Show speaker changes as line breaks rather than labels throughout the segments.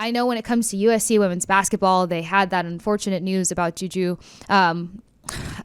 I know when it comes to USC women's basketball, they had that unfortunate news about Juju.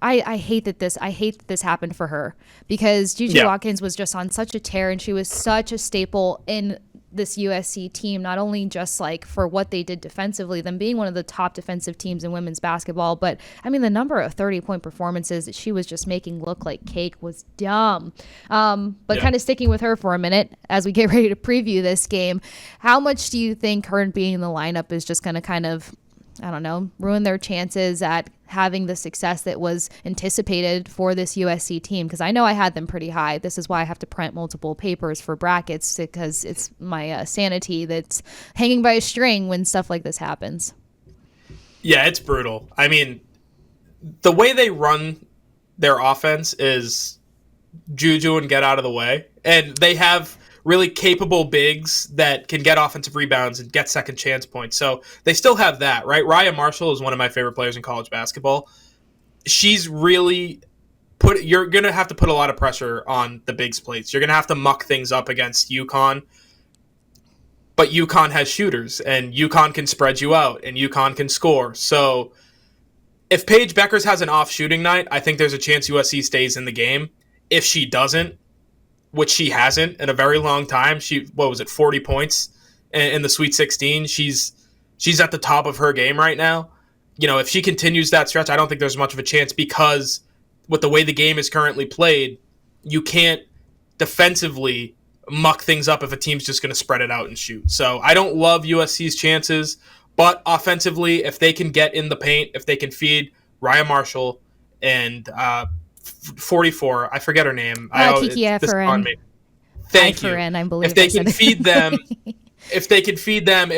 I hate that this happened for her, because Juju Watkins was just on such a tear, and she was such a staple in this USC team, not only just like for what they did defensively, them being one of the top defensive teams in women's basketball, but I mean the number of 30-point performances that she was just making look like cake was dumb. But kind of sticking with her for a minute as we get ready to preview this game, how much do you think her being in the lineup is just going to kind of, I don't know, ruin their chances at having the success that was anticipated for this USC team? Because I know I had them pretty high. This is why I have to print multiple papers for brackets, because it's my sanity that's hanging by a string when stuff like this happens.
Yeah, it's brutal. I mean, the way they run their offense is Juju and get out of the way. And they have really capable bigs that can get offensive rebounds and get second chance points. So they still have that, right? Raya Marshall is one of my favorite players in college basketball. She's really you're going to have to put a lot of pressure on the bigs plates. You're going to have to muck things up against UConn. But UConn has shooters, and UConn can spread you out, and UConn can score. So if Paige Beckers has an off shooting night, I think there's a chance USC stays in the game. If she doesn't, which she hasn't in a very long time. 40 points in the Sweet 16. She's at the top of her game right now. You know, if she continues that stretch, I don't think there's much of a chance, because with the way the game is currently played, you can't defensively muck things up if a team's just going to spread it out and shoot. So I don't love USC's chances, but offensively, if they can get in the paint, if they can feed Raya Marshall and 44, I forget her name.
Kiki Eferen.
Thank you.
I believe
if they can feed them, if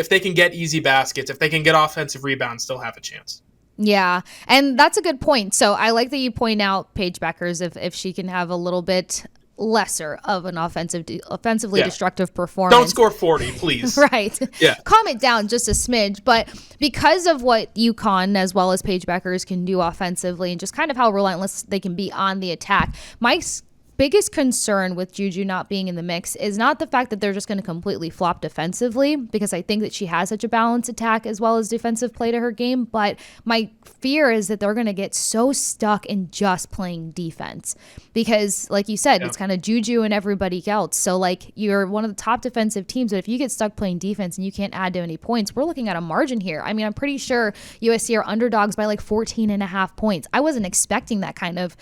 they can get easy baskets, if they can get offensive rebounds, they'll have a chance.
Yeah, and that's a good point. So I like that you point out Paige Beckers, if she can have a little bit lesser of an offensively destructive performance.
Don't score 40, please.
Right.
Yeah.
Calm it down just a smidge. But because of what UConn as well as Paige Beckers can do offensively, and just kind of how relentless they can be on the attack, Mike's biggest concern with Juju not being in the mix is not the fact that they're just going to completely flop defensively, because I think that she has such a balanced attack as well as defensive play to her game. But my fear is that they're going to get so stuck in just playing defense, because like you said, it's kind of Juju and everybody else. So like, you're one of the top defensive teams, but if you get stuck playing defense and you can't add to any points, we're looking at a margin here. I mean, I'm pretty sure USC are underdogs by like 14.5 points. I wasn't expecting that kind of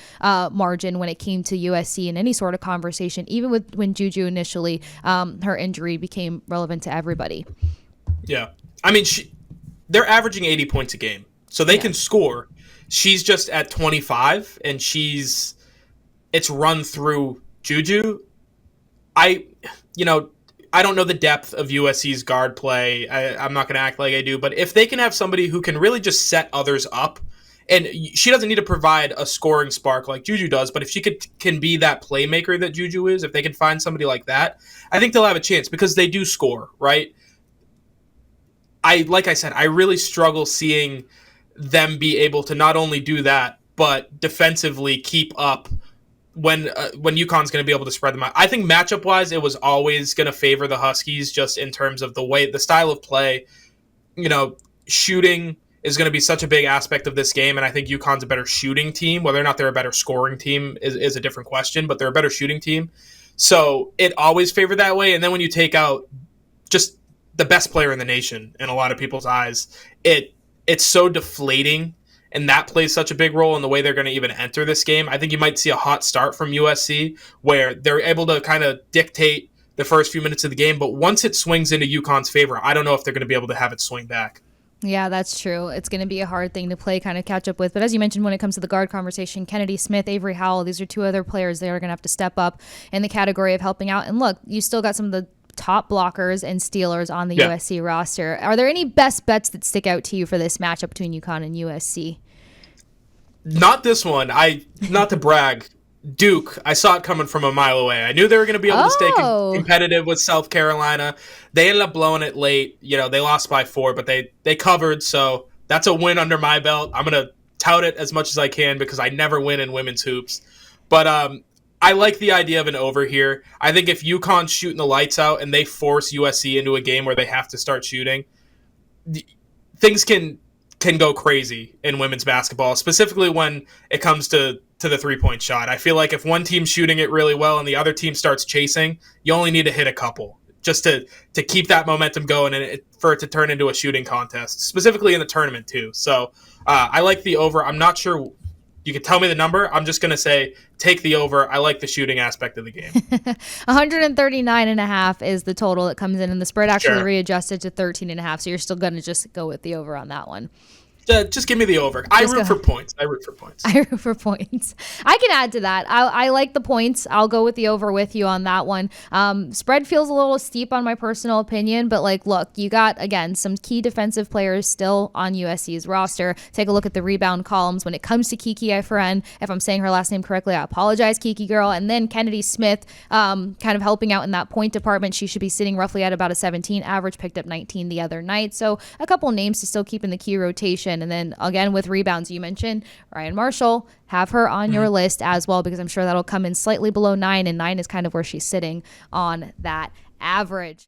margin when it came to USC in any sort of conversation, even with when Juju initially, her injury became relevant to everybody.
Yeah. I mean, they're averaging 80 points a game, so they can score. She's just at 25, and it's run through Juju. I don't know the depth of USC's guard play. I'm not going to act like I do, but if they can have somebody who can really just set others up, and she doesn't need to provide a scoring spark like Juju does, but if she can be that playmaker that Juju is, if they can find somebody like that, I think they'll have a chance, because they do score, right? Like I said, I really struggle seeing them be able to not only do that, but defensively keep up when UConn's going to be able to spread them out. I think matchup-wise, it was always going to favor the Huskies, just in terms of the style of play. Shooting is going to be such a big aspect of this game, and I think UConn's a better shooting team. Whether or not they're a better scoring team is a different question, but they're a better shooting team. So it always favored that way. And then when you take out just the best player in the nation in a lot of people's eyes, it's so deflating, and that plays such a big role in the way they're going to even enter this game. I think you might see a hot start from USC, where they're able to kind of dictate the first few minutes of the game, but once it swings into UConn's favor, I don't know if they're going to be able to have it swing back.
Yeah, that's true. It's going to be a hard thing to play, kind of catch up with. But as you mentioned, when it comes to the guard conversation, Kennedy Smith, Avery Howell, these are two other players that are going to have to step up in the category of helping out. And look, you still got some of the top blockers and stealers on the USC roster. Are there any best bets that stick out to you for this matchup between UConn and USC?
Not this one. Not to brag. Duke, I saw it coming from a mile away. I knew they were going to be able to stay competitive with South Carolina. They ended up blowing it late. They lost by 4, but they covered, so that's a win under my belt. I'm going to tout it as much as I can, because I never win in women's hoops. But I like the idea of an over here. I think if UConn's shooting the lights out and they force USC into a game where they have to start shooting, things can go crazy in women's basketball, specifically when it comes to the 3-point shot. I feel like if one team's shooting it really well and the other team starts chasing, you only need to hit a couple just to keep that momentum going and for it to turn into a shooting contest, specifically in the tournament too. So I like the over. I'm not sure. You can tell me the number. I'm just going to say take the over. I like the shooting aspect of the game.
139.5 is the total that comes in, and the spread actually readjusted to 13.5. So you're still going to just go with the over on that one.
Just give me the over. I root for points.
I root for points. I can add to that. I like the points. I'll go with the over with you on that one. Spread feels a little steep on my personal opinion, but like, look, you got, again, some key defensive players still on USC's roster. Take a look at the rebound columns. When it comes to Kiki Ifren, if I'm saying her last name correctly, I apologize, Kiki girl. And then Kennedy Smith, kind of helping out in that point department. She should be sitting roughly at about a 17 average, picked up 19 the other night. So a couple names to still keep in the key rotation. And then again, with rebounds, you mentioned Ryan Marshall. Have her on your list as well, because I'm sure that'll come in slightly below 9, and 9 is kind of where she's sitting on that average.